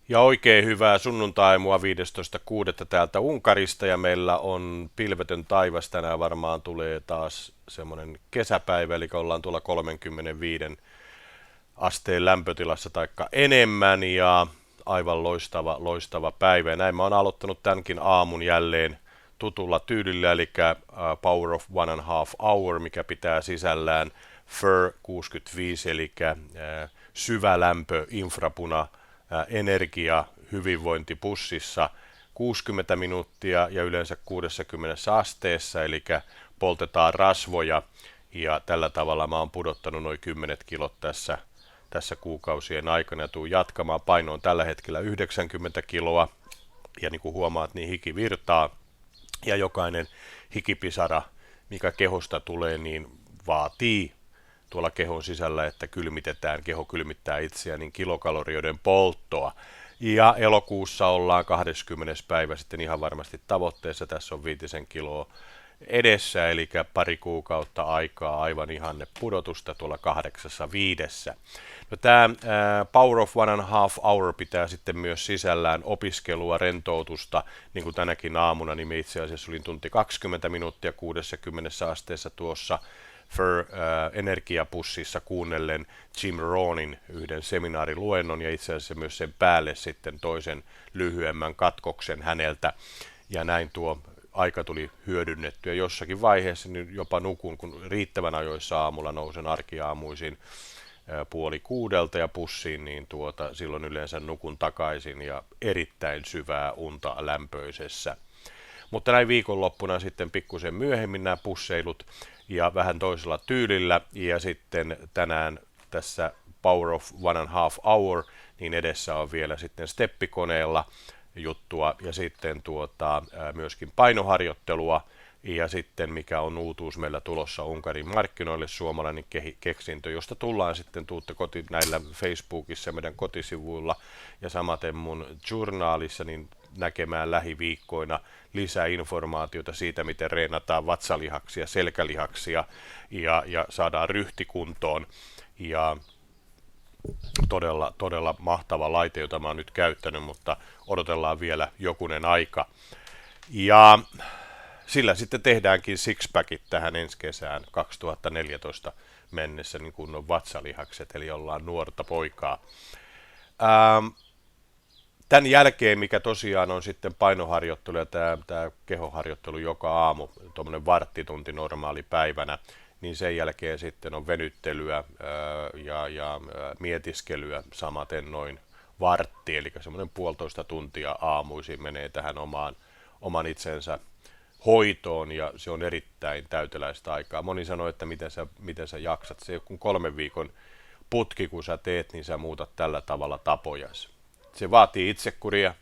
Ja oikein hyvää sunnuntaimua 15.6. täältä Unkarista ja meillä on pilvetön taivas. Tänään varmaan tulee taas semmoinen kesäpäivä, eli ollaan tuolla 35 asteen lämpötilassa taikka enemmän ja aivan loistava päivä. Ja näin mä oon aloittanut tämänkin aamun jälleen tutulla tyylillä, eli Power of 1.5 Hour, mikä pitää sisällään FIR 65, eli syvä lämpö, infrapuna, energia hyvinvointipussissa 60 minuuttia ja yleensä 60 asteessa, eli poltetaan rasvoja ja tällä tavalla mä oon pudottanut noin 10 kilot tässä kuukausien aikana ja tuun jatkamaan. Paino on tällä hetkellä 90 kiloa ja niin kuin huomaat, niin hiki virtaa ja jokainen hikipisara, mikä kehosta tulee, niin vaatii tuolla kehon sisällä, että kylmitetään, keho kylmittää itseään, niin kilokalorioiden polttoa. Ja elokuussa ollaan 20. päivä sitten ihan varmasti tavoitteessa. Tässä on 5 kiloa edessä, eli pari kuukautta aikaa aivan ihanne pudotusta tuolla 8.5. No, tämä Power of 1.5 Hour pitää sitten myös sisällään opiskelua, rentoutusta, niin kuin tänäkin aamuna, niin me itse asiassa olin tunti 20 minuuttia 60 asteessa tuossa energiapussissa kuunnellen Jim Rohnin yhden seminaariluennon ja itse asiassa myös sen päälle sitten toisen lyhyemmän katkoksen häneltä. Ja näin tuo aika tuli hyödynnettyä. Jossakin vaiheessa niin jopa nukun, kun riittävän ajoissa aamulla nousen arkiaamuisin 5:30 ja pussiin, niin silloin yleensä nukun takaisin ja erittäin syvää unta lämpöisessä. Mutta näin viikonloppuna sitten pikkusen myöhemmin nämä pusseilut ja vähän toisella tyylillä ja sitten tänään tässä Power of 1.5 Hour, niin edessä on vielä sitten steppikoneella juttua ja sitten myöskin painoharjoittelua ja sitten mikä on uutuus meillä tulossa Unkarin markkinoille, suomalainen keksintö, josta tullaan sitten tuutte näillä Facebookissa meidän kotisivuilla ja samaten mun journaalissa niin näkemään lähiviikkoina lisää informaatiota siitä, miten reenataan vatsalihaksia, selkälihaksia ja saadaan ryhtikuntoon. Ja todella mahtava laite, jota mä oon nyt käyttänyt, mutta odotellaan vielä jokunen aika. Ja sillä sitten tehdäänkin sixpackit tähän ensi kesään 2014 mennessä, niin kuin on vatsalihakset, eli ollaan nuorta poikaa. Tämän jälkeen, mikä tosiaan on sitten painoharjoittelu ja tämä kehoharjoittelu joka aamu, tuommoinen varttitunti normaali päivänä, niin sen jälkeen sitten on venyttelyä ja mietiskelyä samaten noin vartti, eli semmoinen 1,5 tuntia aamuisin menee tähän oman itsensä hoitoon ja se on erittäin täyteläistä aikaa. Moni sanoo, että miten sä jaksat. Se kun 3 viikon putki kun sä teet, niin sä muutat tällä tavalla tapojasi. Se vaatii itsekuria,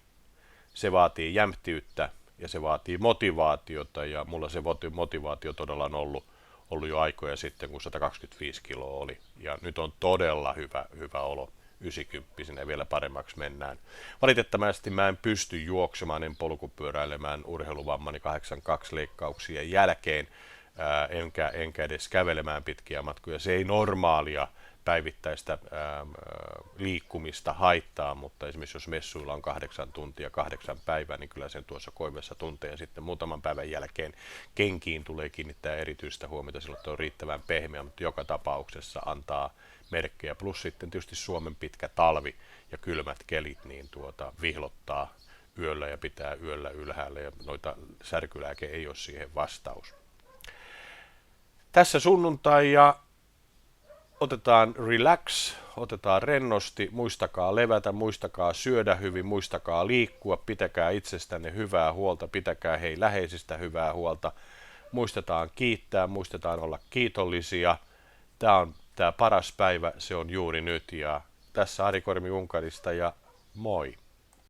se vaatii jämptiyttä ja se vaatii motivaatiota ja mulla se motivaatio todella on ollut jo aikoja sitten, kun 125 kiloa oli ja nyt on todella hyvä olo. 90 ja vielä paremmaksi mennään. Valitettavasti mä en pysty juoksemaan, en polkupyöräilemään urheiluvammani 82 leikkauksien jälkeen, enkä edes kävelemään pitkiä matkoja. Se ei normaalia päivittäistä liikkumista haittaa, mutta esimerkiksi jos messuilla on 8 tuntia, 8 päivää, niin kyllä sen tuossa koivessa tuntee ja sitten muutaman päivän jälkeen kenkiin tulee kiinnittää erityistä huomiota, silloin on riittävän pehmeä, mutta joka tapauksessa antaa merkkejä. Plus sitten tietysti Suomen pitkä talvi ja kylmät kelit niin vihlottaa yöllä ja pitää yöllä ylhäällä ja noita särkylääke ei ole siihen vastaus. Tässä sunnuntai ja otetaan relax, otetaan rennosti, muistakaa levätä, muistakaa syödä hyvin, muistakaa liikkua, pitäkää itsestänne hyvää huolta, pitäkää hei läheisistä hyvää huolta, muistetaan kiittää, muistetaan olla kiitollisia. Tämä paras päivä, se on juuri nyt ja tässä Ari Kormi Unkarista ja moi!